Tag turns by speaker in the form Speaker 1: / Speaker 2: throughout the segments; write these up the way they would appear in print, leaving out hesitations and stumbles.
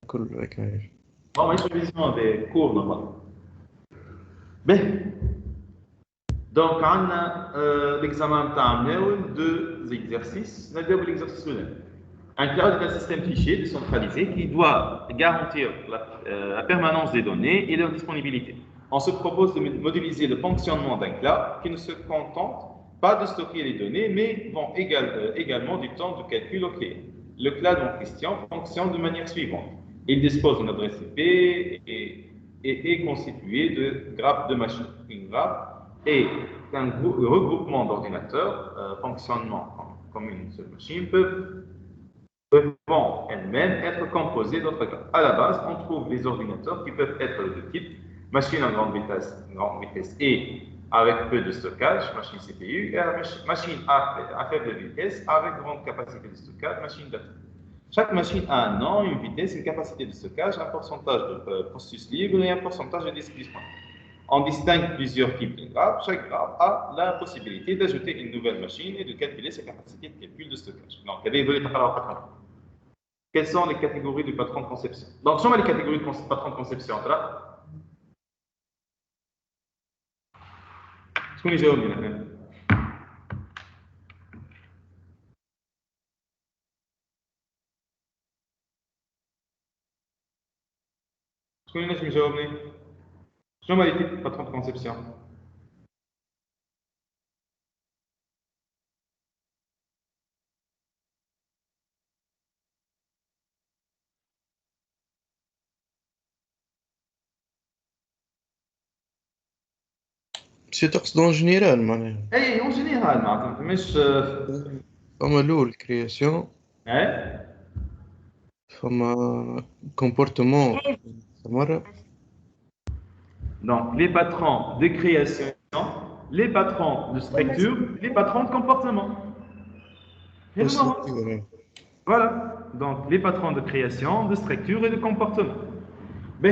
Speaker 1: كل هيك.
Speaker 2: Bon, mais je vision des cours normalement. Ben, donc, on a l'examen de deux exercices. On a l'exercice un cloud est un système fichier décentralisé qui doit garantir la permanence des données et leur disponibilité. On se propose de modéliser le fonctionnement d'un cloud qui ne se contente pas de stocker les données, mais vont également du temps de calcul au client. Le cloud en question fonctionne de manière suivante. Il dispose d'une adresse IP et est constitué de grappes de machines. Une grappe est un regroupement d'ordinateurs fonctionnant comme une seule machine vont elles-mêmes être composées d'autres classes. À la base, on trouve les ordinateurs qui peuvent être de type machine à grande vitesse et avec peu de stockage, machine CPU, et machine à faible vitesse avec grande capacité de stockage, machine data. Chaque machine a un nom, une vitesse, une capacité de stockage, un pourcentage de processus libre et un pourcentage de disque disponible. On distingue plusieurs types de grappes. Chaque grappe a la possibilité d'ajouter une nouvelle machine et de calculer sa capacité de calcul de stockage. Donc, quelles sont les catégories du patron de conception? Donc, sont les catégories de patron de conception là? شكون يجاوبني هنا؟ شكون ينجم يجاوبني؟ شنو هما les types de patron de conception؟
Speaker 1: بس تقصد اون جينيرال معناها.
Speaker 2: اي اون جينيرال معناتها مش
Speaker 1: فما لول كرياسيون،
Speaker 2: اي
Speaker 1: فما كومبورتمون مرة.
Speaker 2: Donc, les patrons de création, les patrons de structure, les patrons de comportement. Voilà. Donc, les patrons de création, de structure et de comportement. B.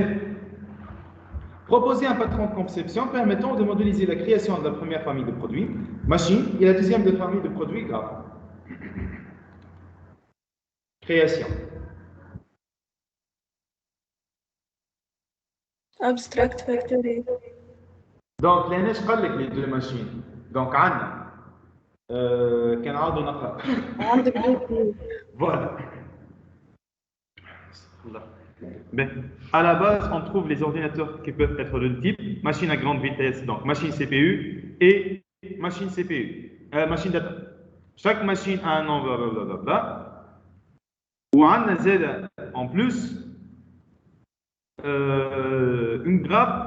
Speaker 2: Proposer un patron de conception permettant de modéliser la création de la première famille de produits, machine, et la deuxième famille de produits, graphes. Création.
Speaker 3: Abstract Factory.
Speaker 2: Donc, les deux machines. Donc, Anne, voilà. Mais à la base, on trouve les ordinateurs qui peuvent être de type machine à grande vitesse, donc machine CPU et machine CPU, machine data. Chaque machine a un nom, blablabla. Ou on a en plus une grappe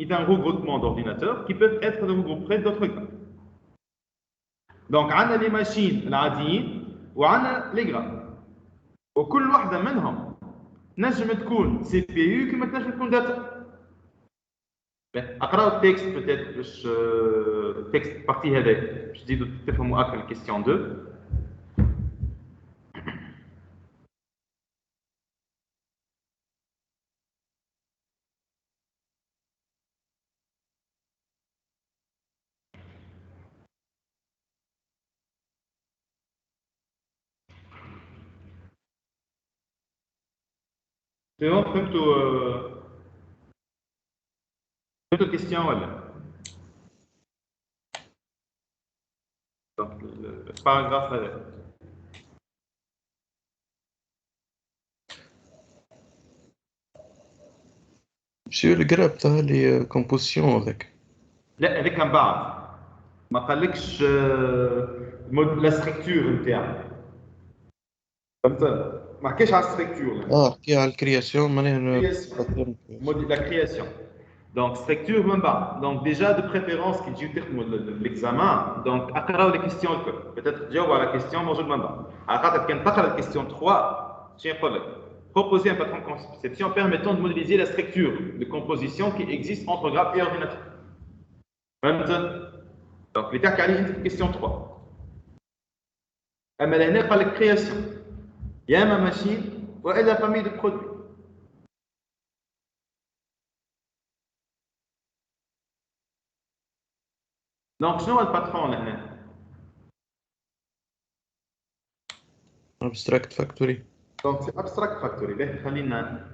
Speaker 2: est un regroupement d'ordinateurs qui peuvent être regroupés d'autres grappes. Donc, on a les machines العاديين وعندنا les grappes. وكل واحدة منهم نجم تكون سي بي يو كما تنجم تكون داتا. اقراو التكست بوتيت باش التكست بارتي هذا باش تزيدوا تفهموا اكثر الكيستيون 2. فهمتوا فهمتوا الكيستيون ولا؟ دونك الباراغراف هذا
Speaker 1: شو القراب تاع لي كومبوزيسيون هذاك؟
Speaker 2: لا هذاك من بعد ما قالكش لا ستركتور نتاعو. فهمت؟ ما حكيش على الستركتور.
Speaker 1: حكي على الكرياسيون معناها
Speaker 2: la création. Donc, structure même pas. Donc, déjà, de préférence, qui dit l'examen, donc, à les questions, peut-être, dire à la question, moi, je ne même pas. À la question 3, tiens, proposer un patron de conception permettant de modéliser la structure de composition qui existe entre grappe et ordinateur. Donc, l'état qualifié, question 3. Elle a la création. Il y a ma machine, ou elle a la famille de produits. Donc, شنو هو الباترون لهنا؟
Speaker 1: Abstract Factory.
Speaker 2: Donc c'est abstract factory. باهي خلينا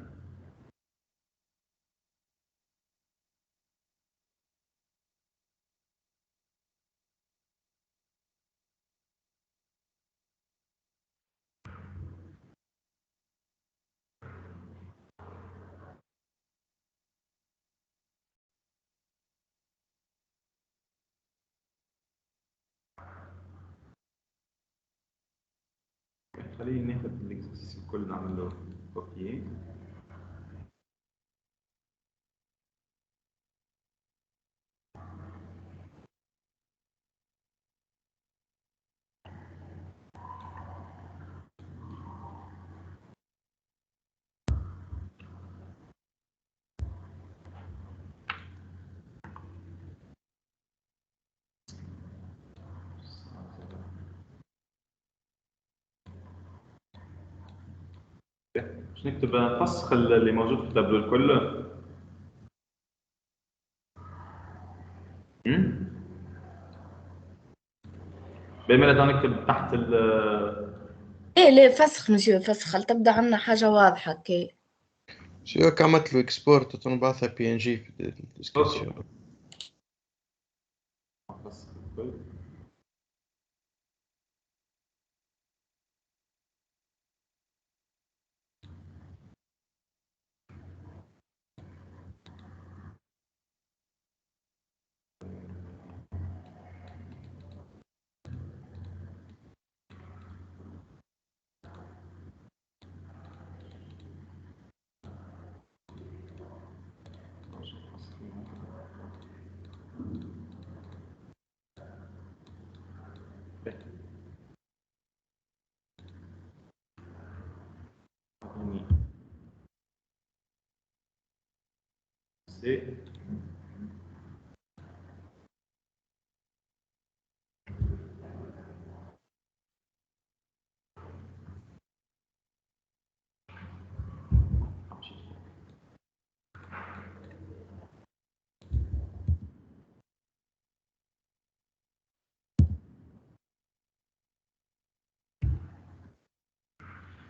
Speaker 2: ناخذ الاكسرسيس الكل نعمل له كوبي. باش نكتب نفسخ اللي موجود في التابلو الكل. بما نكتب تحت ال
Speaker 4: ايه ليه فسخ مسيو فسخ تبدا عندنا حاجه واضحه كي
Speaker 1: شو عملت له اكسبورت وتنبعثها بي ان جي في الديسكريبشن.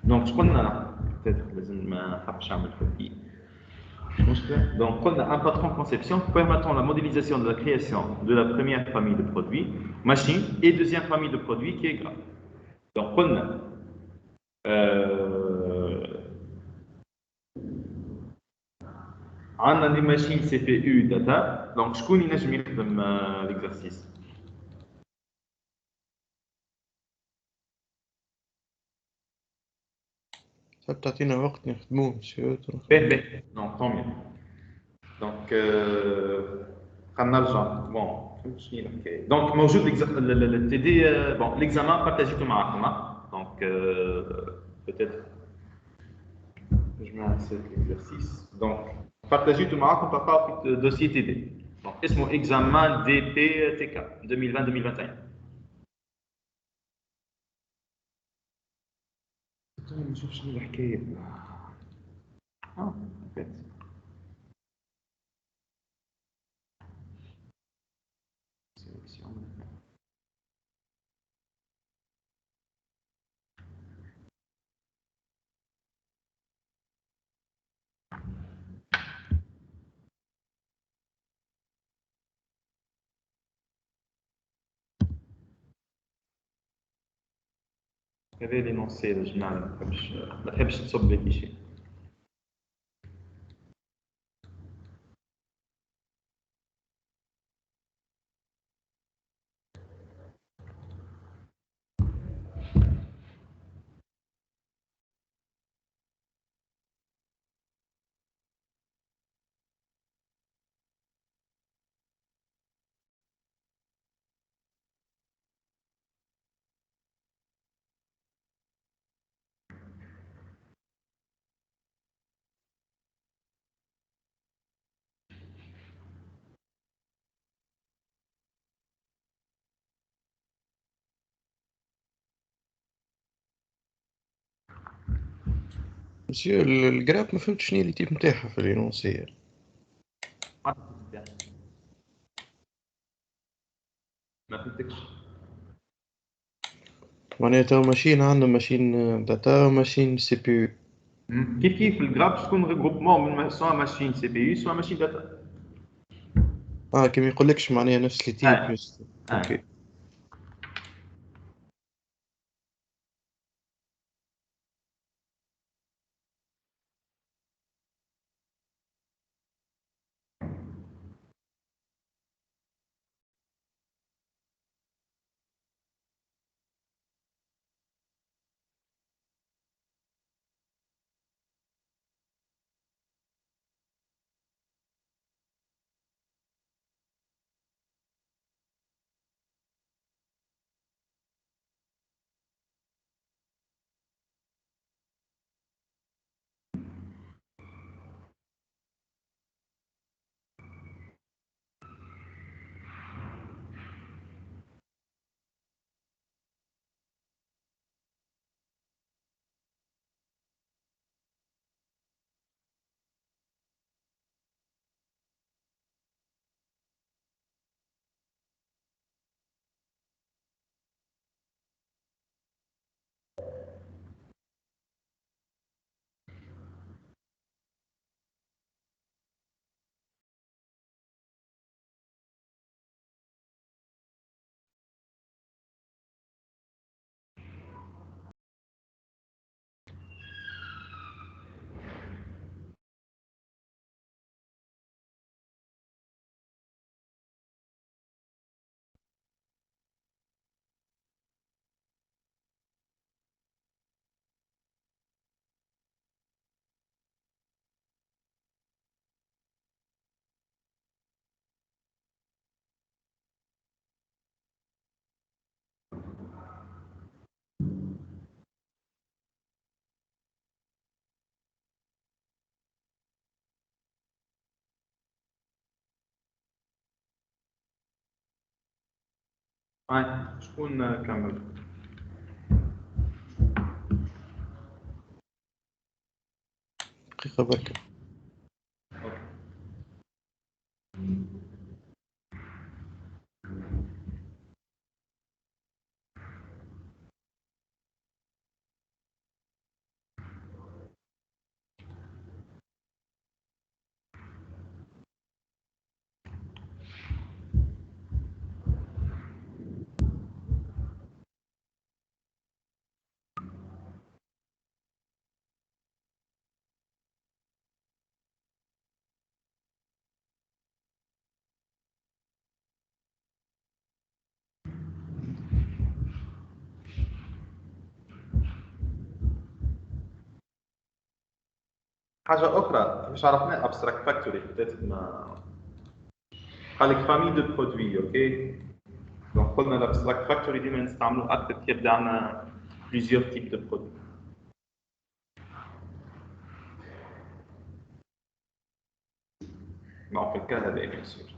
Speaker 2: Donc, je قلنا peut-être لازم ما حبش اعمل copie. Donc, قلنا un patron de conception permettant la modélisation de la création de la première famille de produits, machine, et deuxième famille de produits qui est graphe. Donc, قلنا عندنا des machines CPU data. Donc, شكون ينجم يخدم l'exercice؟
Speaker 1: تعطينا وقت نخدموه مسيو.
Speaker 2: باهي دونك طومي. دونك خلينا نرجع بون شنو هي الحكايه. دونك موجود التي دي بون ليكزامان بارتاجيتو معاكم. دونك بوتيتر نجمعوا سيت ليكزارسيس. دونك بارتاجيتو معاكم تلقاو في دوسيي تي دي. دونك اسمه اكزامان دي بي تي كا 2020-2021. نشوف شنو الحكايه. اوكي. هذا لينونسي الجنان ما تحبش تصب لي شيء.
Speaker 1: مسيو الجراب ما فهمتش شنو اللي تيب نتاعها في الانونسية.
Speaker 2: ما فهمتكش.
Speaker 1: معناتها ماشين عندنا ماشين داتا وماشين سي بي يو.
Speaker 2: كيف الجراف تكون ريغروبمون من سواء ماشين سي بي يو سواء ماشين داتا.
Speaker 1: كيما يقولكش معناها نفس لي تيب نفس. اوكي.
Speaker 2: شكون كمل؟
Speaker 1: دقيقة بركة.
Speaker 2: حاجه اخرى مش عرفنا ابستراكت فاكتوري بدات ما قال لك فامي دو برودوي. اوكي دونك قلنا الابستراكت فاكتوري ديما نستعملوا اكثر كي يبدا عندنا بليزيور تيب دو برودوي. ما في الكا هذا بيان سور.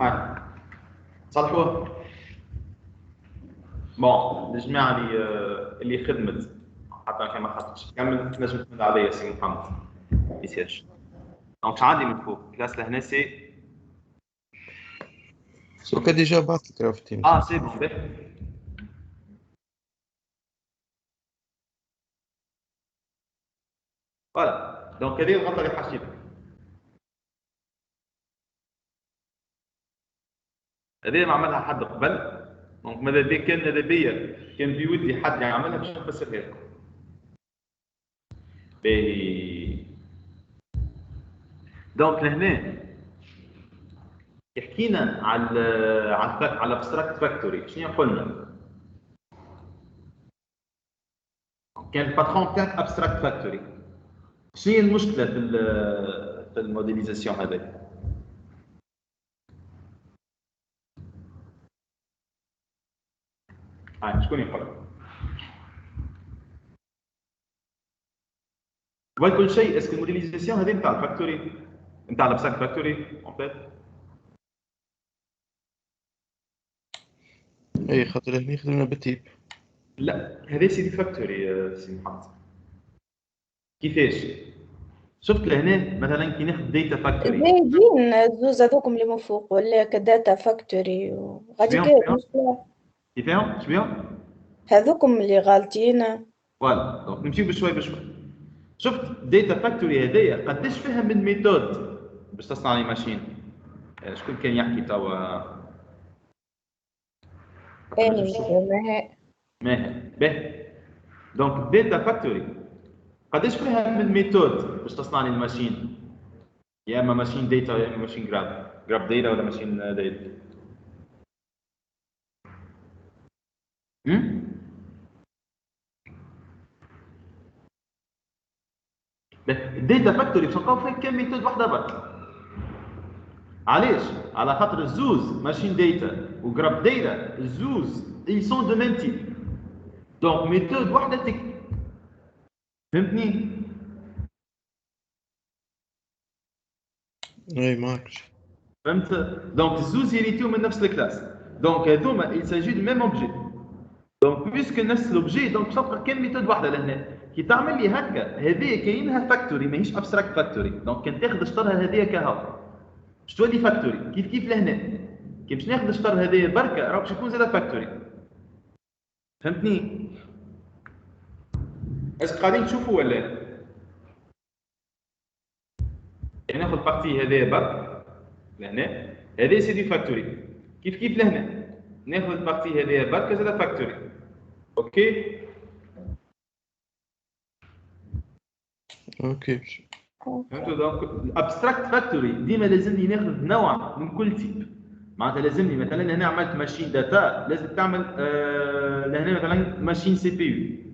Speaker 2: هاي صلحوها. بون الجماعه اللي خدمت حتى كان ما خدتش كمل تنجم تمد عليا سي محمد يسيرش. دونك عادي من فوق كلاس لهنا سي
Speaker 1: سو كان ديجا بعث لك راه في التيم.
Speaker 2: سي بون باهي. فوالا دونك هذه الغلطه اللي حاشيتها. هذه ما عملها حد قبل. دونك ماذا بيا كان بودي حد يعملها باش نفسرها لكم. باهي دونك لهنا حكينا على الابستراكت فاكتوري. شنو قلنا؟ كان الباترون تاعك ابستراكت فاكتوري. شنو هي المشكله في الموديليزاسيون هذاك؟ شكون يقول؟ قبل كل شيء اسكو الموديليزاسيون هذه نتاع الفاكتوري نتاع الابستراكت فاكتوري اون فيت؟
Speaker 1: اي خاطر هنا خدمنا بالتيب.
Speaker 2: لا هذه سي دي فاكتوري سي محمد. كيفاش؟ شفت لهنا مثلا كي ناخذ داتا فاكتوري
Speaker 4: زايدين الزوز هذوكم اللي من فوق ولا كداتا فاكتوري وغادي كاين مشكلة.
Speaker 2: كيفاهم؟ شبيهم؟
Speaker 4: هذوكم اللي غالطين.
Speaker 2: فوالا دونك نمشيو بشوي بشوي. شفت داتا فاكتوري هذايا قداش فيها من ميثود باش تصنع لي ماشين؟ شكون كان يحكي توا؟ ماهر باهي. دونك داتا فاكتوري قداش فيها من ميثود باش تصنع لي الماشين؟ يا اما ماشين داتا يا اما ماشين جراب داتا ولا ماشين داتا. الداتا فاكتوري باش نلقاو فيها كم ميثود واحده برك. علاش؟ على خاطر الزوز ماشين داتا وجراب داتا الزوز ils sont de même type. دونك ميثود واحده تكفي. فهمتني؟
Speaker 1: اي معك.
Speaker 2: فهمت؟ دونك الزوز يريتيو من نفس الكلاس. دونك هذوما il s'agit du même objet. دونك بيسك نفس لوبجي دونك تلقى كان ميثود واحده لهنا. كي تعمل لي هكا هذه كاينها فاكتوري ماهيش ابستراكت فاكتوري. دونك كان تاخذ شطرها هذه كهو باش تولي فاكتوري كيف لهنا. كي باش ناخذ الشطر هذه بركه راه باش يكون زاد فاكتوري. فهمتني؟ اسك قاعدين تشوفوا ولا؟ يعني ناخذ بارتي هذه برك لهنا هذه سي دي فاكتوري كيف لهنا ناخذ بارتي هذه برك زاد فاكتوري. اوكي فهمتوا؟ دونك الابستراكت فاكتوري ديما لازمني ناخذ نوع من كل تيب. معناتها لازمني مثلا هنا عملت ماشين داتا لازم تعمل لهنا مثلا ماشين سي بي يو.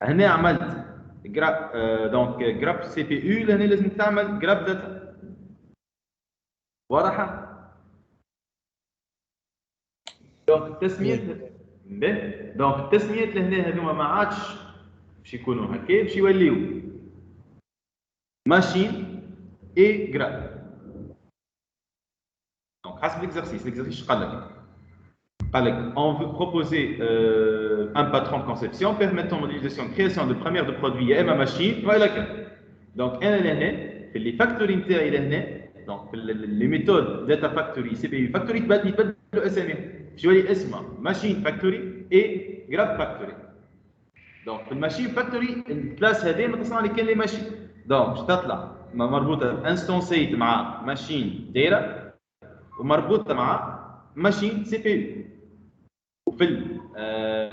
Speaker 2: هنا عملت جراب دونك جراب سي بي يو لهنا لازم تعمل جراب داتا. واضحه؟ دونك التسميات دونك التسميات لهنا هذوما ما عادش باش يكونوا هكا باش يوليو ماشين اي جراب. دونك حسب l'exercice قال لك on veut proposer un patron de conception permettant modélisation création de première de produit يا اما ماشين ولا كان. دونك انا لهنا في اللي فاكتوري نتاعي لهنا دونك لي ميثود داتا فاكتوري سي بي يو فاكتوري يتبدلوا اساميهم باش يولي اسمها ماشين فاكتوري اي جراب فاكتوري. دونك في الماشين فاكتوري الكلاس هذه ما تصنع لي كان لي ماشين. دونك باش تطلع مربوطه بانستونسيت مع ماشين دايره ومربوطه مع ماشين سي بي يو. وفي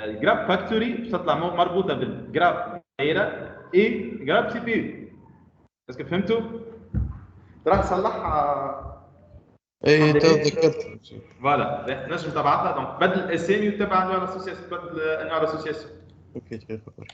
Speaker 2: الجراب فاكتوري باش تطلع مربوطه بالجراب دايره اي جراب سي بي يو. اسكو فهمتوا؟ راح تصلحها.
Speaker 1: اي تذكرت.
Speaker 2: فوالا نجم تبعتها دونك بدل الاسامي وتبع انواع الاسوسياسيون بدل انواع الاسوسياسيون.
Speaker 1: اوكي كيف خبر.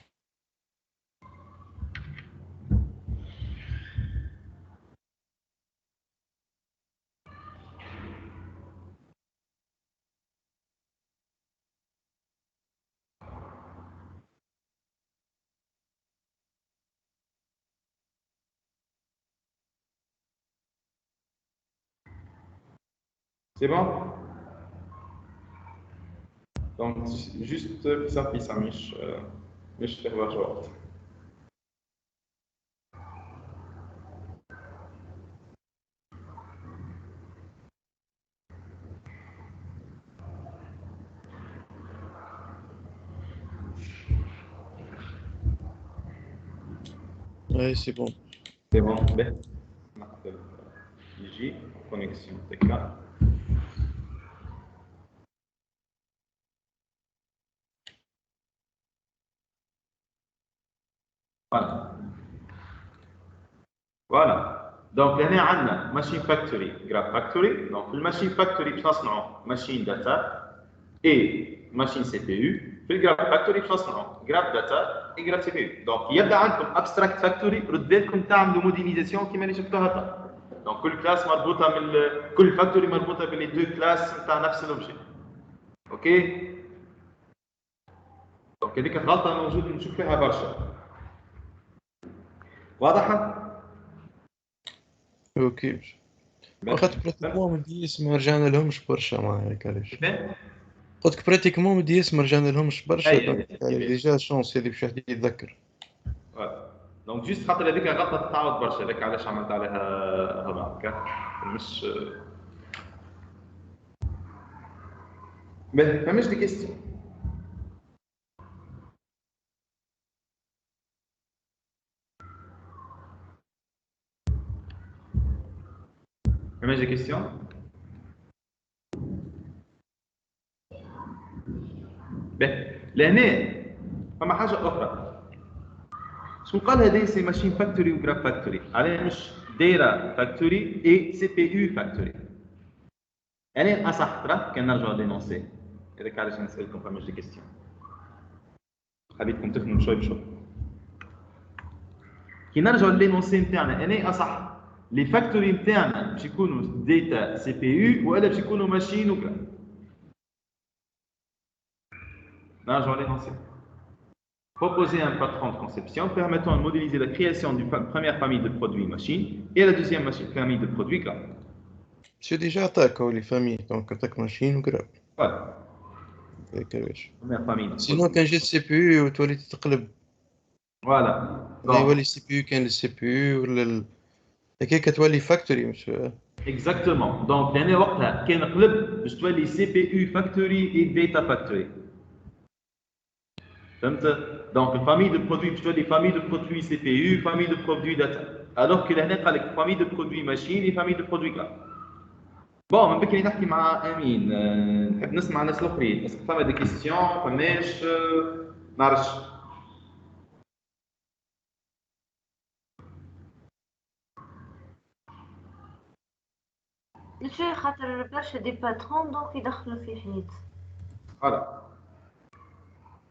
Speaker 2: C'est bon? Donc, juste ça مش تهواش وقت.
Speaker 1: Oui, c'est bon.
Speaker 2: C'est bon. Ici, connexion TK. Voilà. Donc, هنا عندنا ماشين فاكتوري جراف فاكتوري. دونك في الماشين فاكتوري باش نصنعوا ماشين داتا اي ماشين سي بي يو. في الجراف فاكتوري باش نصنعوا جراف داتا اي جراف سي بي يو. دونك يبدا عندكم ابستراكت فاكتوري رد بالكم تعملوا موديليزاسيون كيما اللي شفتوها هكا. دونك كل كلاس مربوطه كل فاكتوري مربوطه باللي دو كلاس نتاع نفس الاوبجي. اوكي؟ دونك هذيك غلطه موجود نشوف فيها برشا. واضحه؟
Speaker 1: اوكي. واخد براتيكمون مدي اسم رجعنا لهمش برشا مع هيك علاش. قلت براتيكمون مدي اسم رجعنا لهمش برشا. ديجا شونس هذي باش واحد يتذكر.
Speaker 2: دونك دونك جوست خاطر هذيك غلطه تتعاود برشا، هذاك علاش عملت عليها رمارك مش ما فهمش دي كيستيون. فهمش دي كيستيون. لهنا فما حاجه اخرى شو قال هذه سي ماشين فاكتوري وجراف فاكتوري، علاه مش دايره فاكتوري اي سي بي يو فاكتوري. يعني اصح ترى كان نرجعوا دينونسي هذاك علاش نسالكم فماش دي كيستيون، خليتكم تفهموا شوي بشوي. كي نرجعوا للينونسي نتاعنا انا اصح لي فاكتوري نتاعنا باش يكونوا داتا سي بي يو ولا باش يكونوا ماشين وجراف. نرجعوا للينونسي. Proposer un patron de conception permettant de modéliser la création d'une première famille de produits machines et la deuxième famille de produits graphes.
Speaker 1: C'est déjà attaque les familles, donc attaque machine ou grave.
Speaker 2: Voilà.
Speaker 1: Première famille. Sinon, quand j'ai le CPU, tu vas تقلب.
Speaker 2: Voilà.
Speaker 1: Donc, les CPU, quand le CPU ou le. Et qu'est-ce que tu les factory, monsieur?
Speaker 2: Exactement. Donc, l'année وقتها كان قلب باش تولي CPU factory et data factory. Donc, famille de produits, je les familles de produits CPU, famille de produits data. Alors que l'année قال لك famille de produits machine et famille de produits graphes. Bon, من بكري نحكي مع امين، نحب نسمع الناس الاخرين، اسكو فما دي كيستيون فماش نعرفش.
Speaker 5: شوي خاطر برشا دي باترون دونك يدخلوا في حيط.
Speaker 2: فوالا.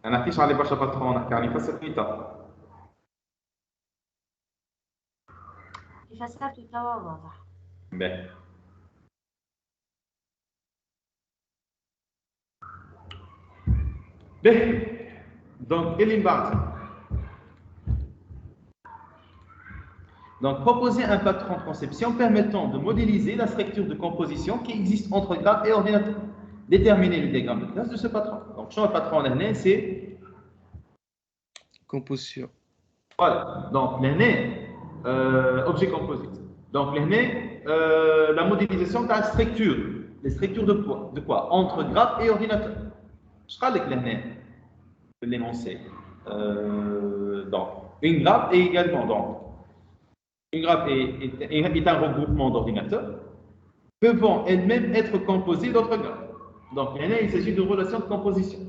Speaker 2: ما نحكيش على برشا باترون، نحكي على فاسيليتا.
Speaker 5: كيف فسرتو توا واضح.
Speaker 2: باهي. باهي. دونك اللي من بعد. Donc, proposer un patron de conception permettant de modéliser la structure de composition qui existe entre graphe et ordinateur. Déterminer le diagramme de classe de ce patron. Donc, le patron l'année, c'est
Speaker 1: composition.
Speaker 2: Voilà. Donc, l'année, objet composite. Donc, l'année, la modélisation de la structure. Les structures de quoi? Entre graphe et ordinateur. Je parle avec l'année de l'énoncé. Donc, une graphe est également donc. Une graphe est un regroupement d'ordinateurs pouvant elles-mêmes être composées d'autres graphes. Donc, il s'agit d'une relation de composition.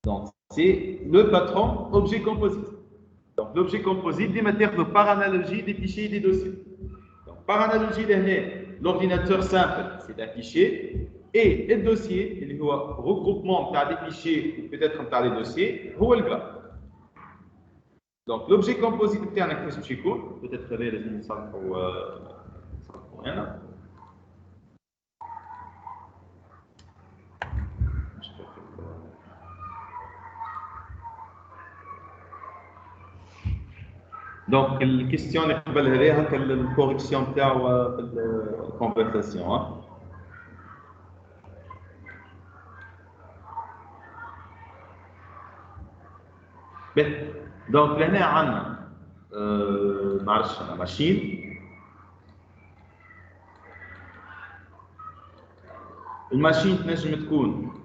Speaker 2: Donc, c'est le patron objet composite. Donc, l'objet composite des matières de par analogie des fichiers et des dossiers. Donc, par analogie, l'ordinateur simple, c'est un fichier, et le dossier, il y a regroupement des fichiers ou peut-être des dossiers, c'est le graphe. Donc, l'objet composite est un acteur psychique, peut-être que les initiales pour rien. Donc, la question est la correction de la conversation. Donc, là, on a la machine. Une machine تنجم تكون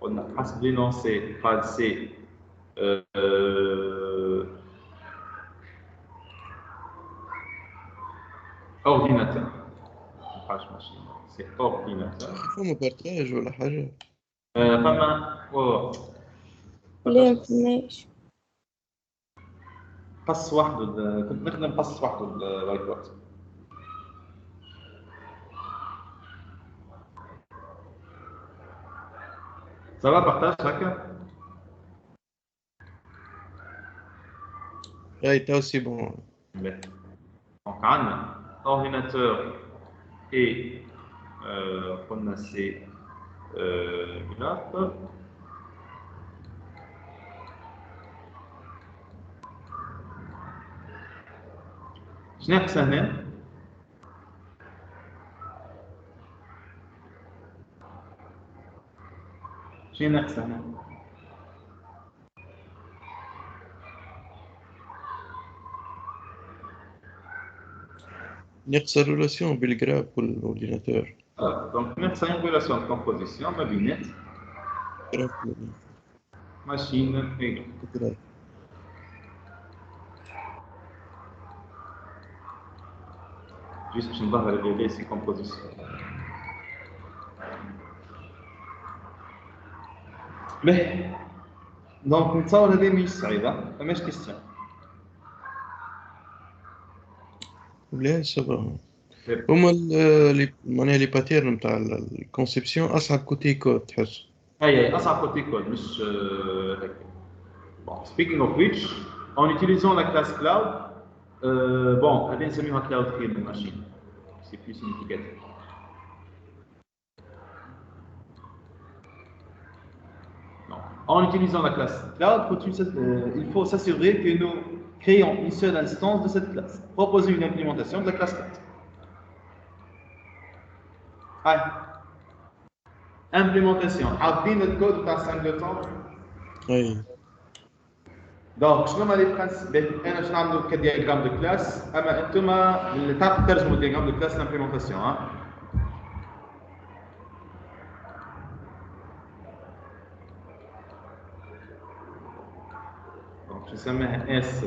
Speaker 2: قلنا حسب l'énoncé قال سي ordinateur. مابقاش ماشين سي ordinateur.
Speaker 1: فما بارتاج ولا حاجة؟
Speaker 2: فما
Speaker 4: لا مفهمناش.
Speaker 2: قص وحده كنت نخدم قص وحده الوايت بورد. Ça va partage chacun?
Speaker 1: Ouais, t'as aussi bon.
Speaker 2: Donc, on a ordinateur et on a ces graphes. شنو ناقص هنا؟ شنو ناقص هنا؟
Speaker 1: نقص الريلاسيون بالجراب والأورديناتور.
Speaker 2: Donc, c'est une relation de composition, ma binette,
Speaker 1: جراب
Speaker 2: machine et
Speaker 1: جراب.
Speaker 2: juste باش نظهر اللي سي composition. باهي دونك نتصور هذه مش صعيبة، فماش كيستيون.
Speaker 1: ولا صباح هما معناها لي باتيرن نتاع الكونسيبسيون أصعب كوتي كود تحس.
Speaker 2: أي أصعب كوتي كود مش هيك. Bon, speaking of which, en utilisant la classe cloud, bon, هذه نسميها cloud field machine. C'est plus significatif. Donc, en utilisant la classe cloud, il faut s'assurer que nous créons une seule instance de cette classe. Proposer une implémentation de la classe cloud. Allez. Implémentation. حاطين الكود بتاع singleton.
Speaker 1: أي.
Speaker 2: دونك شنو هما لي برانسيب؟ انا باش نعملوا كدياغرام دو كلاس، اما انتوما اللي تعرفوا ترجموا الدياغرام دو كلاس لامبليمونطاسيون ها. دونك باش نسميها اس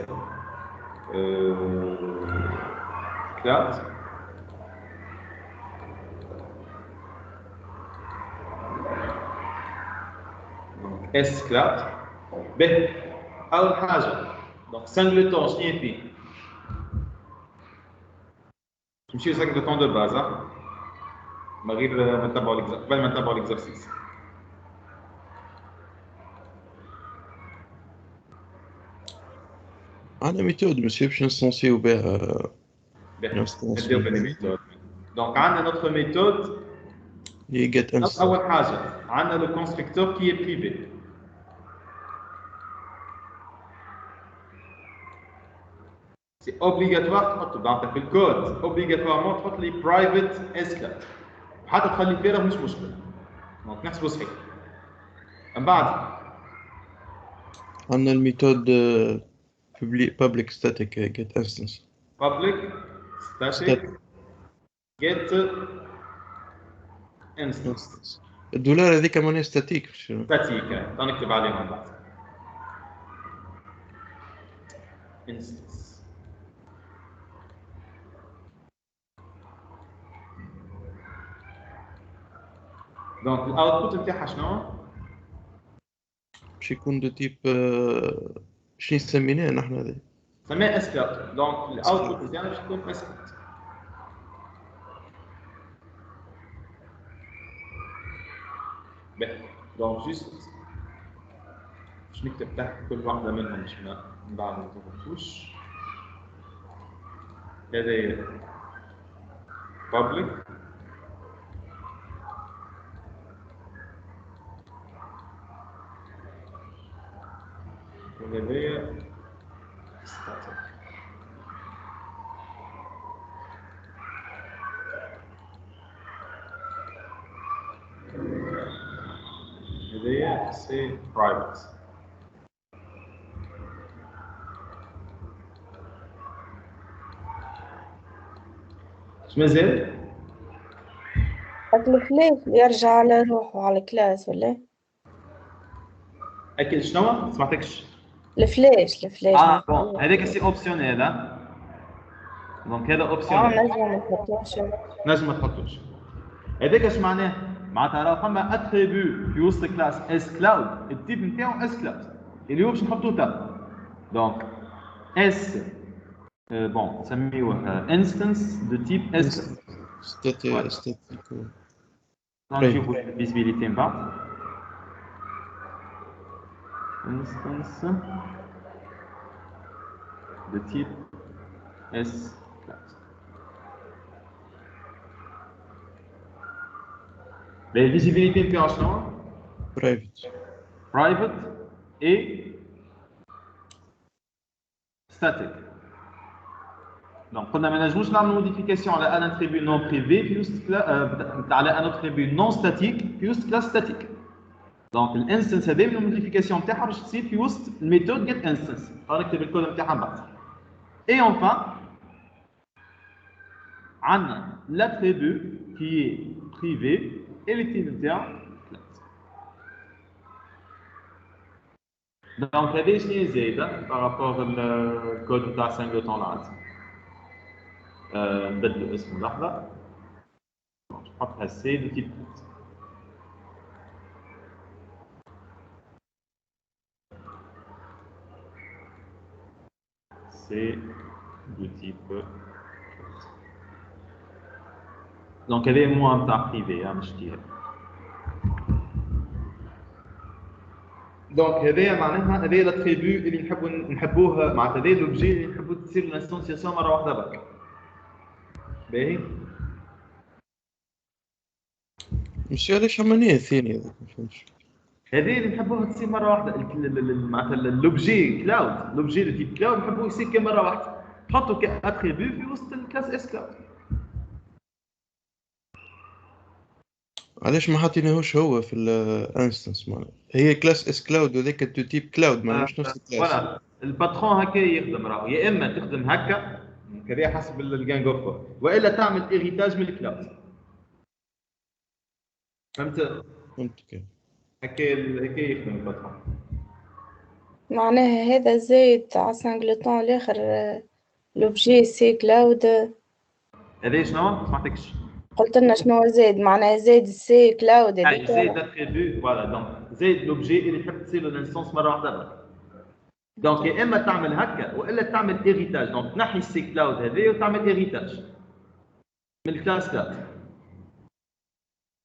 Speaker 2: كلاس اس كلاس ب أول حاجة donc singleton شنو فيه؟ نمشيو singleton de base من غير ما نتبعوا قبل ما نتبعوا l'exercice.
Speaker 1: عندنا ميثود مسيو باش نستنسيو بها.
Speaker 2: نديرو بها ميثود. donc عندنا notre méthode
Speaker 1: هي get instance.
Speaker 2: أول حاجة عندنا le constructeur qui est privé. C'est obligatoire تحط في الكود obligatoirement تحط لي private esclave حتى تخلي فارغ مش مشكل. دونك نحسبوا صحيح. من بعد
Speaker 1: عندنا الميثود public static get instance.
Speaker 2: public static get instance.
Speaker 1: الدولار هذيك معناها ستاتيك.
Speaker 2: ستاتيك نكتب عليها من بعد. instance. دونك الاوتبوت نتاعها شنو؟
Speaker 1: باش يكون دو تيب شنو سميناه نحن هذا؟
Speaker 2: سميها اسكلاب. دونك الاوتبوت نتاعنا باش يكون اسكلاب. باهي دونك جوست باش نكتب تحت كل واحدة منهم باش من بعد ما تغلطوش. هذا هي public وهذا هي static. هذا هي سي private. اش مازال؟
Speaker 4: الفلاش يرجع على روحه على كلاس ولا؟
Speaker 2: اكيد شنو؟ ما سمعتكش.
Speaker 4: الفلاش
Speaker 2: بون هذاك سي اوبسيونيل دونك هذا اوبسيونيل.
Speaker 4: نجم ما نحطوش.
Speaker 2: نجم ما تحطوش. هذاك اش معناه؟ معناتها راه فما اتريبيو في وسط كلاس اس كلاود التيب نتاعو اس كلاود اللي هو باش نحطوه تا. دونك اس بون نسميوه انستنس دو تيب اس
Speaker 1: ستاتيك.
Speaker 2: نشوفوا الفيزيبيليتي من بعد. instance de type S class. La visibilité internationale private et static. Donc, on a ménagé la modification à un attribut non privé, puis à un attribut non statique, puis classe statique. Donc, l'instance هذه من الموديفيكاسيون نتاعها باش تصير في وسط الميثود get instance. غنكتب الكود نتاعها من بعد. Et enfin, عندنا l'attribut qui est privé et le type نتاعو classe. Donc هذه شنو هي زايده بارابور الكود نتاع سانجلوتون العادي. نبدلوا اسمه لحظه. نحطها سي دو تيب classe. C'est du type classe. Donc هذه مو نتاع privé مش كتير. دونك هذايا معناها هذايا الاتريبيو اللي نحبوه معناتها هذايا لوبجي اللي نحبوا تصير الانستونسياسيون مره واحده برك. باهي؟
Speaker 1: مش علاش عملناها الثانية هذاك ما فهمتش.
Speaker 2: هذه اللي نحبوها تصير مره واحده معناتها لوبجي كلاود لوبجي دو تيب كلاود نحبوه يصير كي مره واحده. نحطوا كاتريبيو في وسط الكلاس اس كلاود.
Speaker 1: علاش ما حطيناهوش هو في الانستنس معناها هي كلاس اس كلاود وذاك تو تيب كلاود معناش نفس الكلاس.
Speaker 2: فوالا الباترون هكا يخدم راهو يا اما تخدم هكا كذا حسب الجانج اوف والا تعمل اريتاج من الكلاود. فهمت
Speaker 1: فهمتك.
Speaker 2: هكا يخدم الباترون.
Speaker 4: معناها هذا زايد على سانجلوتون الاخر لوبجي سي كلاود.
Speaker 2: هذا شنو؟ ما سمعتكش.
Speaker 4: قلت لنا شنو زايد معناها زايد السي كلاود
Speaker 2: هذيك زايد اتريبيو فوالا دونك زايد لوبجي اللي تحب تصير الانستونس مره واحده برك. دونك يا اما تعمل هكا والا تعمل اريتاج دونك تنحي السي كلاود هذه وتعمل اريتاج من الكلاس كلاود.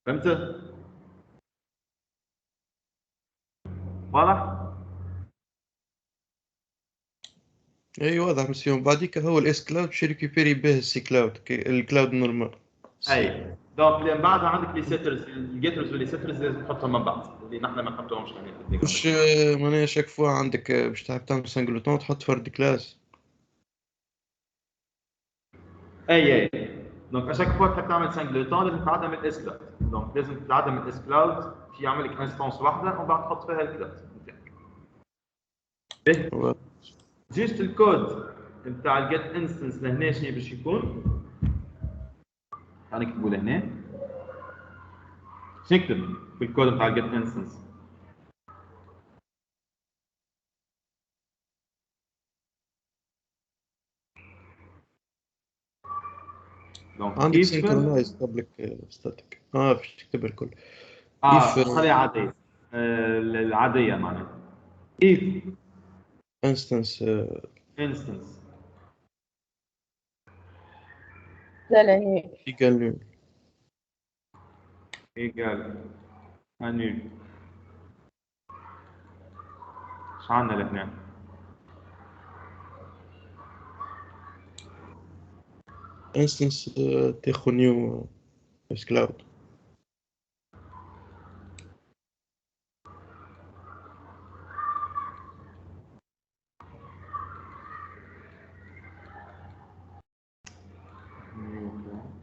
Speaker 2: فهمت؟ واضح؟
Speaker 1: اي واضح مسيون بعديك هو الاس كلاود باش ريكوبيري به السي كلاود الكلاود نورمال.
Speaker 2: اي دونك من بعد عندك لي سيترز الجيترز واللي سيترز لازم تحطهم من بعض اللي نحن ما نحطوهمش هنا.
Speaker 1: مش معناها شاك فوا عندك باش تحب تعمل سانجلوتون تحط فرد كلاس.
Speaker 2: اي دونك اشاك فوا تحب تعمل سانجلوتون لازم تعدم الاس كلاود. دونك لازم تعدم الاس كلاود في يعمل لك انستونس واحده ومن بعد تحط فيها الكلاود نتاعك. جيست الكود نتاع الجيت انستنس لهنا شنو باش يكون؟ نكتبوا لهنا شنو نكتب في الكود نتاع الجيت انستنس؟
Speaker 1: عندك سينكرونايز قبلك ستاتيك باش تكتب الكل.
Speaker 2: خليها عاديه العاديه معناها if
Speaker 1: instance
Speaker 4: لا نول
Speaker 2: equal نول. شو عندنا لهنا؟
Speaker 1: instance تاخذ نيو اس كلاود.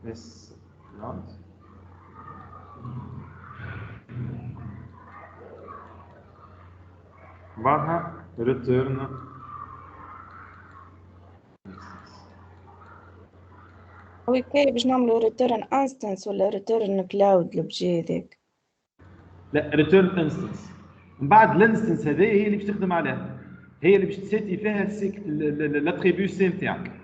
Speaker 2: اس كلاود بعدها return
Speaker 4: اوكي باش نعملوا ريتيرن انستنس ولا ريتيرن كلاود لوبجي هذاك؟
Speaker 2: لا ريتيرن انستنس. من بعد الانستنس هذه هي اللي باش تخدم عليها هي اللي باش تسيتي فيها الاتريبيو سي نتاعك.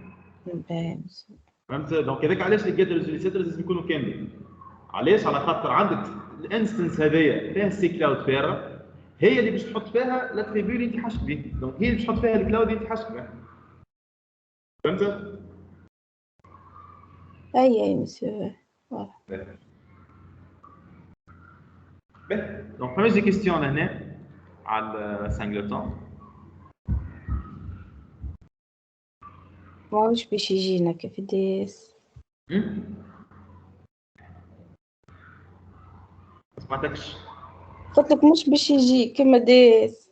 Speaker 2: فهمت؟ دونك هذاك علاش الجيترز والسيترز لازم يكونوا كاملين. علاش؟ على خاطر عندك الانستنس هذيا فيها السي كلاود فيرا هي اللي باش تحط فيها الاتريبيو اللي انت حاشك به. دونك هي اللي باش تحط فيها الكلاود اللي انت حاشك به. فهمت؟
Speaker 4: اي مسيو واضح.
Speaker 2: دونك فماش دي كيستيون لهنا على سانجلوتون.
Speaker 4: ماهوش باش يجينا كيف ديس.
Speaker 2: سمعتكش؟
Speaker 4: قلت لك مش باش يجي كيما ديس.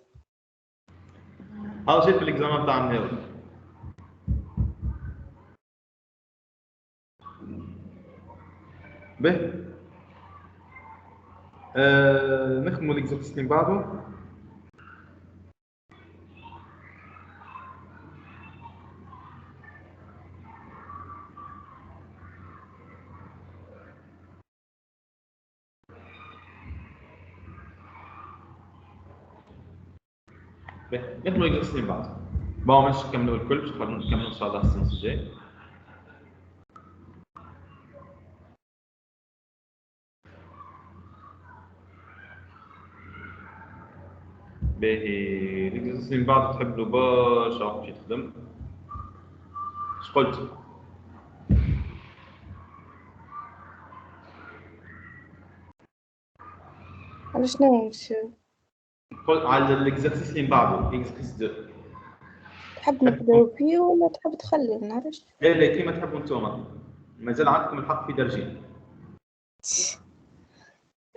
Speaker 2: هاو جيت في الاكزامان تاع النيرو. به نخدموا الاكزرسيس اللي بعده. نكملوا الاكزرسيس اللي بعد بون ماشي نكملوا الكل باش نكملوا ان شاء الله السنه الجاي باهي الاكزرسيس اللي بعد تحب له برشا وقت يخدم اش قلت
Speaker 4: على شنو مسيو؟
Speaker 2: قلت على الاكزرسيس اللي بعده اكزرسيس 2
Speaker 4: تحب نبداو فيه ولا تحب تخلي ما نعرفش؟
Speaker 2: لا كيما تحبوا انتوما مازال عندكم الحق في درجين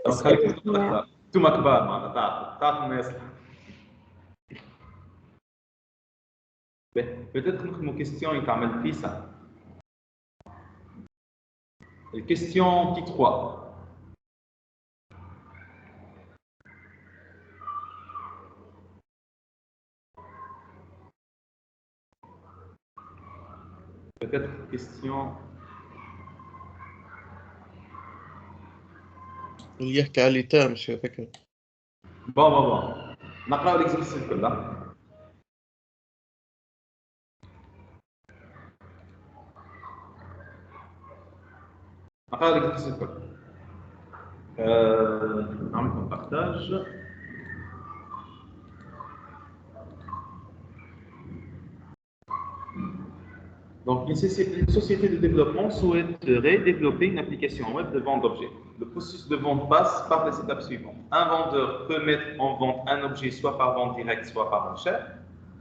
Speaker 2: خليكم انتوما كبار معناتها تعرفوا ما يصلح peut-être نخدموا كيستيون يتعمل فيه ça الكيستيون تي 3 peut-être question
Speaker 1: اللي يحكي على الإيتام مش فاكر.
Speaker 2: بون نقراو الاكزرسيس كله نقراو الاكزرسيس كله نعملكم بارتاج Donc, une société de développement souhaiterait développer une application web de vente d'objets. Le processus de vente passe par les étapes suivantes. Un vendeur peut mettre en vente un objet soit par vente directe, soit par enchère.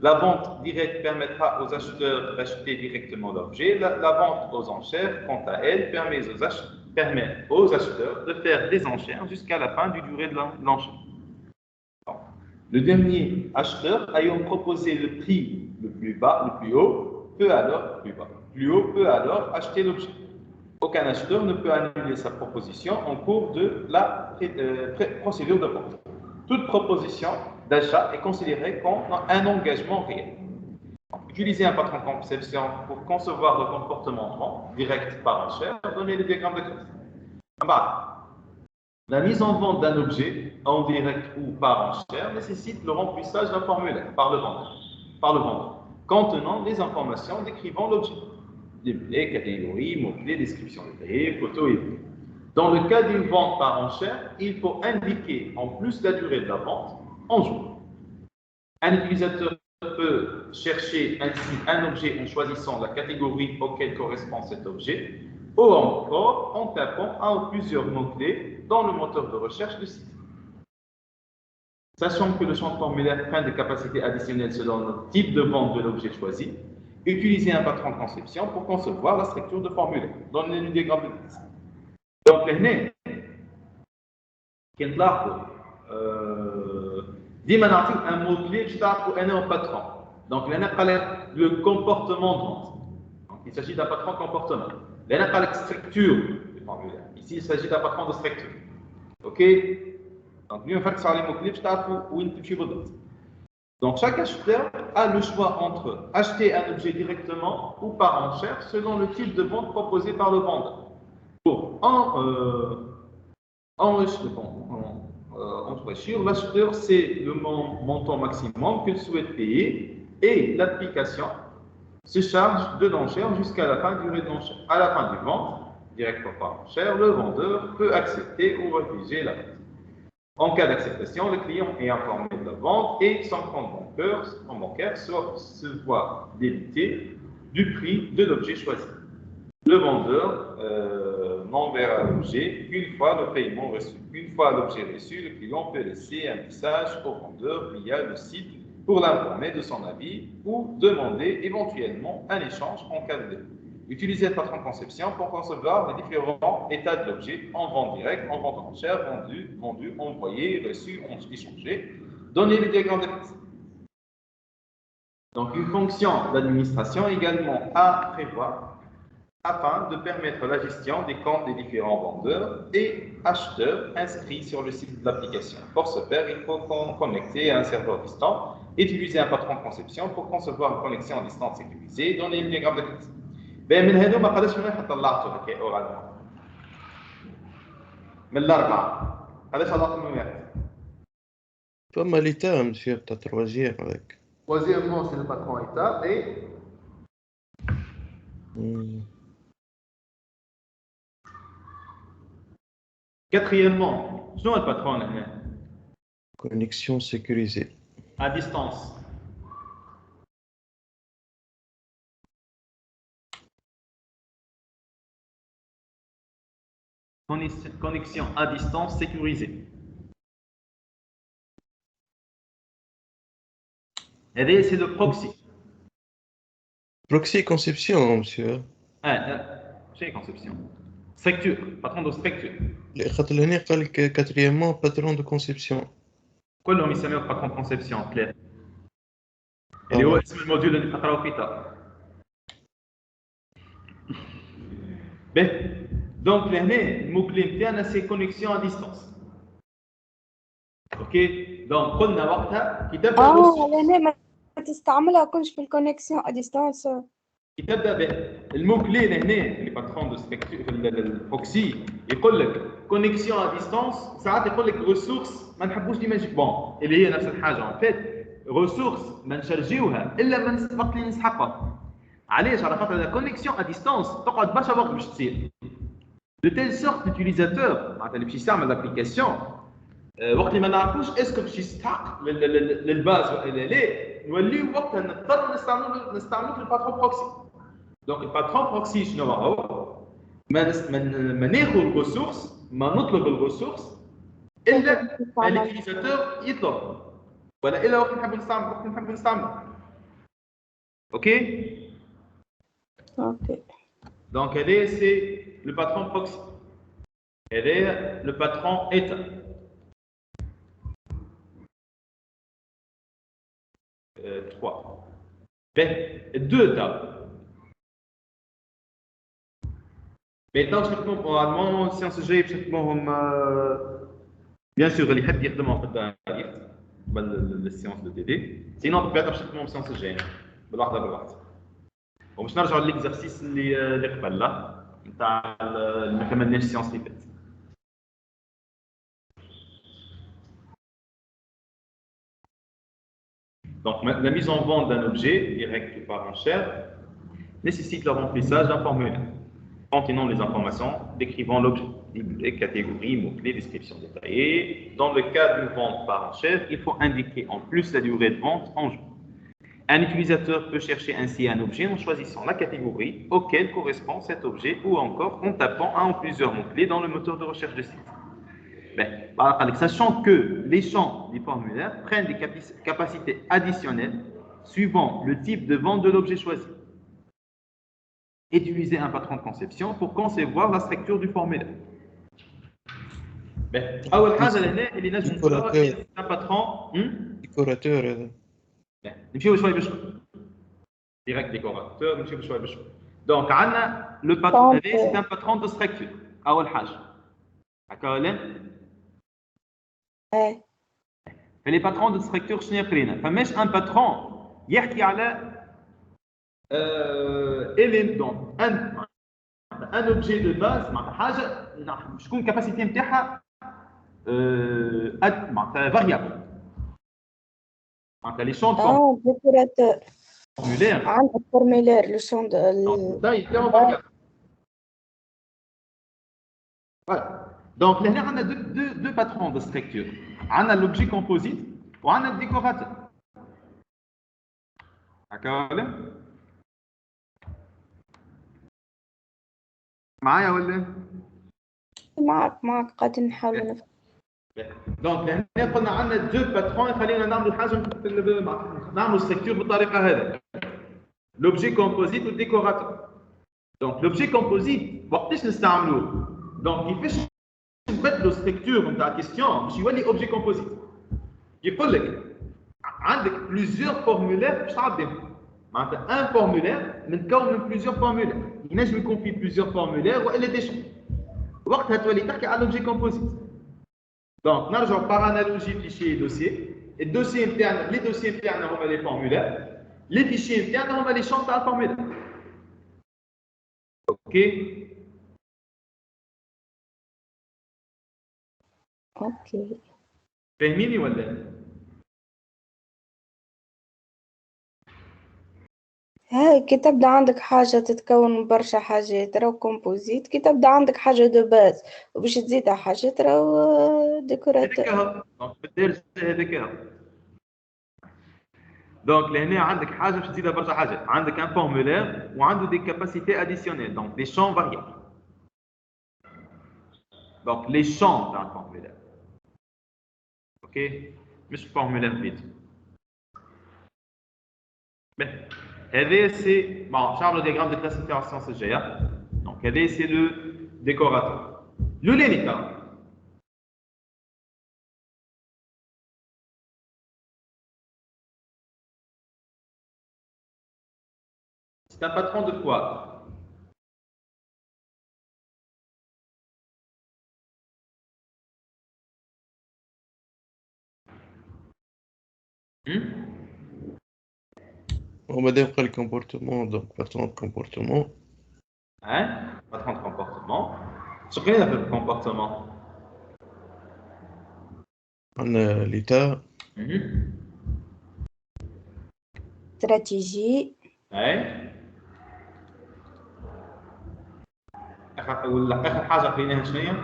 Speaker 2: La vente directe permettra aux acheteurs d'acheter directement l'objet. La vente aux enchères, quant à elle, permet aux acheteurs de faire des enchères jusqu'à la fin du durée de l'enchère. Le dernier acheteur ayant proposé le prix le plus bas, le plus haut, peut alors, plus haut peut alors acheter l'objet. Aucun acheteur ne peut annuler sa proposition en cours de la procédure de vente. Toute proposition d'achat est considérée comme un engagement réel. Utiliser un patron de conception pour concevoir le comportement de vente direct par enchère, donner le diagramme de classe. La mise en vente d'un objet en direct ou par enchère nécessite le remplissage d'un formulaire par le vendeur. Contenant les informations décrivant l'objet. Déblais, catégories, mots-clés, description détaillée, photos et vidéos. Dans le cas d'une vente par enchère, il faut indiquer en plus la durée de la vente en jours. Un utilisateur peut chercher ainsi un objet en choisissant la catégorie auquel correspond cet objet, ou encore en tapant un ou plusieurs mots-clés dans le moteur de recherche du site. Sachant que le champ de formulaire prend des capacités additionnelles selon le type de vente de l'objet choisi, utilisez un patron de conception pour concevoir la structure de formulaire. Donnez le diagramme de classe. Donc, ديما نعطيك un mot-clé باش تعرفوا انا patron. Donc, le comportement de vente. Donc, il s'agit d'un patron de comportement. Là, on la structure du formulaire. Ici, il s'agit d'un patron de structure. OK? Donc, nous, on fait ça les mots-clés, où donc, chaque acheteur a le choix entre acheter un objet directement ou par enchère selon le type de vente proposé par le vendeur. Pour enrichir, l'acheteur sait le montant maximum qu'il souhaite payer et l'application se charge de l'enchère jusqu'à la fin de l'enchère. À la fin du vente, directement par enchère, le vendeur peut accepter ou refuser la vente. En cas d'acceptation, le client est informé de la vente et son compte bancaire se voit débité du prix de l'objet choisi. Le vendeur n'enverra l'objet qu'une fois le paiement reçu. Une fois l'objet reçu, le client peut laisser un message au vendeur via le site pour l'informer de son avis ou demander éventuellement un échange en cas de défaut. Utilisez le patron de conception pour concevoir les différents états de l'objet en vente directe, en vente enchère, vendu, envoyé, reçu, échangé. Donnez le diagramme de classe. Donc, une fonction d'administration également à prévoir afin de permettre la gestion des comptes des différents vendeurs et acheteurs inscrits sur le site de l'application. Pour ce faire, il faut connecter à un serveur distant, utiliser un patron de conception pour concevoir une connexion à distance sécurisée. Donnez le diagramme de classe. من هذو ما قدرش منها طلعته هكا اورالمون من الاربعه قدرش طلعت من واحد
Speaker 1: فما l'état, monsieur, t'as troisième avec.
Speaker 2: Troisièmement, c'est le patron état. Et quatrièmement, شنو le patron هنا؟
Speaker 1: Connexion sécurisée.
Speaker 2: À distance. Connexion à distance sécurisée. Et c'est le proxy.
Speaker 1: Proxy conception, monsieur.
Speaker 2: C'est conception. Structure, patron de structure.
Speaker 1: خاطر هنا قال لك quatrièmement patron de conception.
Speaker 2: كلهم يسميوه patron de conception clair. اللي هو اسم الموديول اللي تقراو فيه تا. باهي. دونك لهنا الموكلي نتاعنا سي كونيكسيون ا ديستانس. اوكي دونك قلنا وقتها كي تبدا
Speaker 4: لهنا ما تستعملها كلش في الكونيكسيون ا ديستانس.
Speaker 2: كي تبدا الموكلي لهنا اللي باترون دو سبيكتور في البروكسي يقول لك كونيكسيون ا ديستانس، ساعات يقول لك ريسورس ما نحبوش ديما نجيب بون اللي هي نفس الحاجه ان فيت ريسورس ما نشرجيوها الا من وقت اللي نسحقها. علاش؟ على خاطر لا كونيكسيون ا ديستانس تقعد برشا وقت باش تصير de telle sorte l'utilisateur معناتها اللي باش يستعمل الابليكاسيون وقت اللي ما نعرفوش اسكو باش يستحق للباز ولا لا، نوليو وقتها نضطر نستعملو في الباترون بروكسي. دونك الباترون بروكسي شنو هو؟ ما ناخذ الريسورس، ما نطلب الريسورس الا اليوتيليزاتور يطلب، ولا الا وقت نحب نستعمل. اوكي Donc, c'est le patron proxy. Elle est le patron état. 3. Ben, 2 tables. Maintenant, je vais normalement, sciences G, bien sûr, il y a des les sciences de TD. Sinon, on peut faire absolument sciences G. ومش نرجعوا للاكزرسيس اللي قبل لا نتاع ما كملناش السيونس اللي فاتت. Donc la mise en vente d'un objet direct ou par enchère nécessite le remplissage d'un formulaire contenant les informations décrivant l'objet, les catégories, mots-clés, description détaillée. Dans le cas d'une vente par enchère, il faut indiquer en plus la durée de vente en jour. Un utilisateur peut chercher ainsi un objet en choisissant la catégorie auquel correspond cet objet ou encore en tapant un ou plusieurs mots-clés dans le moteur de recherche de site. Sachant que les champs du formulaire prennent des capacités additionnelles suivant le type de vente de l'objet choisi. Utiliser un patron de conception pour concevoir la structure du formulaire. أول حاجة لهنا اللي نجم نقولها un patron
Speaker 1: décorateur هذا.
Speaker 2: نمشيو شوي بشوي direct décorateur نمشيو شوي بشوي. Donc عندنا le patron c'est un patron de structure أول حاجة. هكا ولا؟ les patrons de structure شنو قرينا؟ فماش un patron يحكي على élément un objet de base معناتها حاجة شكون الكاباسيتي نتاعها معناتها variable. معناتها لي شون
Speaker 4: ديكوراتور
Speaker 2: formulaire.
Speaker 4: عندك formulaire le champ de
Speaker 2: voilà. Donc là on a deux patrons de structure. On a l'objet composite ou on a le décorateur. D'accord là? معايا ولا؟
Speaker 4: معك قاعدين نحاول نفهم.
Speaker 2: دونك هنا قلنا عندنا دو باترون خلينا نعملوا حاجه نعملوا ستركتور بالطريقه هذه لوبجي كومبوزيت والديكوراتور. دونك لوبجي كومبوزيت وقتاش نستعملوه؟ دونك كيفاش نبدلوا ستركتور نتاع كيستيون باش يولي اوبجي كومبوزيت؟ يقول لك عندك بليزيور فورمولير باش تعديهم معناتها ان فورمولير متكون من بليزيور فورمولير ينجم يكون فيه بليزيور فورمولير والا دي شون وقتها تولي تحكي على لوبجي كومبوزيت. Donc, nous allons par analogie fichier et dossier. Et dossier interne, les dossiers internes, on va les formulaires. Les fichiers internes, on va les champs dans le formulaire. OK. OK. فاهميني ولا؟
Speaker 4: هاي كي تبدا عندك حاجة تتكون من برشا حاجات راهو كومبوزيت، كي تبدا عندك حاجة دو باز وباش تزيدها حاجات راهو ديكوراتور.
Speaker 2: هذاك هو دونك بالدارجه هذاك هو. دونك لهنا عندك حاجه باش تزيدها برشا حاجات، عندك ان فورمولير وعنده دي كاباسيتي اديسيونيل دونك دي شون فاريابل. دونك لي شون تاع الفورمولير اوكي مش فورمولير فيد. هذا سي بون شعبوا ديغرام دو كلاسيفيكاسيون الجايه. دونك هذا سي لو ديكوراتور. لولينيتا c'est un patron de quoi?
Speaker 1: وبعدين يبقى الكومبورتمون دونك باترون دو كومبورتمون.
Speaker 2: Hein? Patron de comportement. Sur quel est le comportement?
Speaker 1: عندنا ليتا.
Speaker 4: استراتيجي.
Speaker 2: اي اخر حاجه قريناها شنو هي؟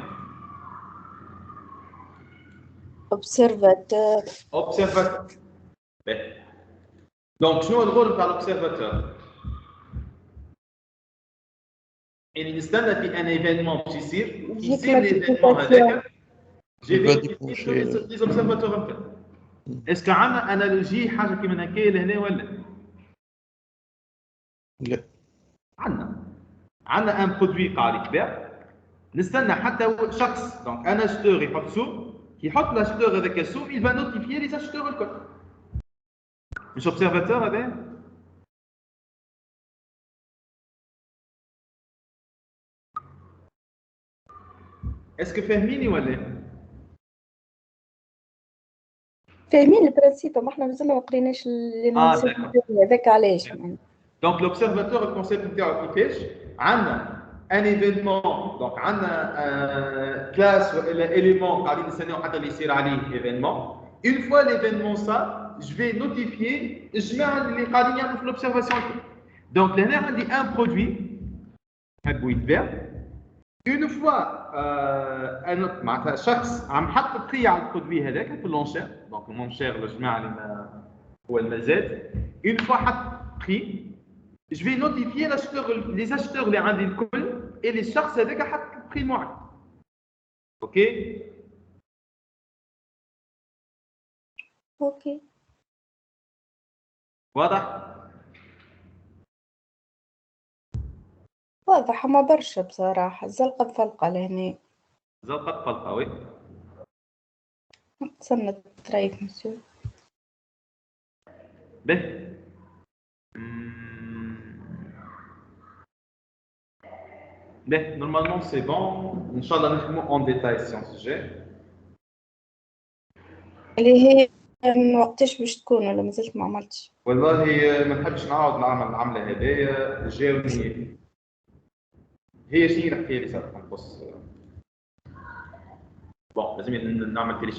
Speaker 4: اوبسيرفاتور.
Speaker 2: اوبسيرفاتور. دونك شنو الرول تاع الاوبسيرفاتور؟ يعني نستنى في ان ايفينمون باش يصير ليفينمون هذاك جي في لي اوبسيرفاتور نتاعو. اسكو عندنا انالوجي حاجه كيما هكا لهنا ولا؟
Speaker 1: لا
Speaker 2: عندنا ان برودوي قاعد يتباع، نستنى حتى شخص دونك ان اشتور يحط سوم، كي يحط l'ashteur هذاك السوم il va notifier les acheteurs الكل. مش اوبسيرفاتور هذا؟ اسكو فاهميني ولا؟
Speaker 4: فاهمين البرانسيب، ما احنا مازلنا ما قريناش اللي هذاك علاش.
Speaker 2: دونك لوبسيرفاتور الكونسيبت نتاعو كيفاش؟ عندنا ان ايفينمون دونك عندنا كلاس ولا اليمون قاعدين نستناو حتى اللي يصير عليه ايفينمون. اون فوا ليفينمون صار جو في نوتيفيي الجماعه اللي قاعدين يعملوا في لوبسيرفاسيون. دونك لهنا عندي ان برودوي حبوا يتباع. اون فوا انا معناتها شخص عم حط البري على البرودوي هذاك في اللونشير، دونك اللونشير الجماعه اللي هو المزاد. اون فوا حط بري je vais notifier l'acheteur, les acheteurs اللي عندي الكل اللي الشخص هذاك حط البري معين. اوكي
Speaker 4: واضح ما برشا بصراحة. زلقة بفلقة لهنا.
Speaker 2: زلقة بفلقة وي.
Speaker 4: استنى تريف مسيو.
Speaker 2: به normalement c'est bon. Inch'Allah نفهمو en détail si on sujet.
Speaker 4: اللي هي وقتاش باش تكون ولا مازلت ما عملتش؟
Speaker 2: والله ما نحبش نعاود نعمل العملة هذيا. جاوني هي شنو نحكي لي صراحة نقص. بون لازم نعمل تيليشارج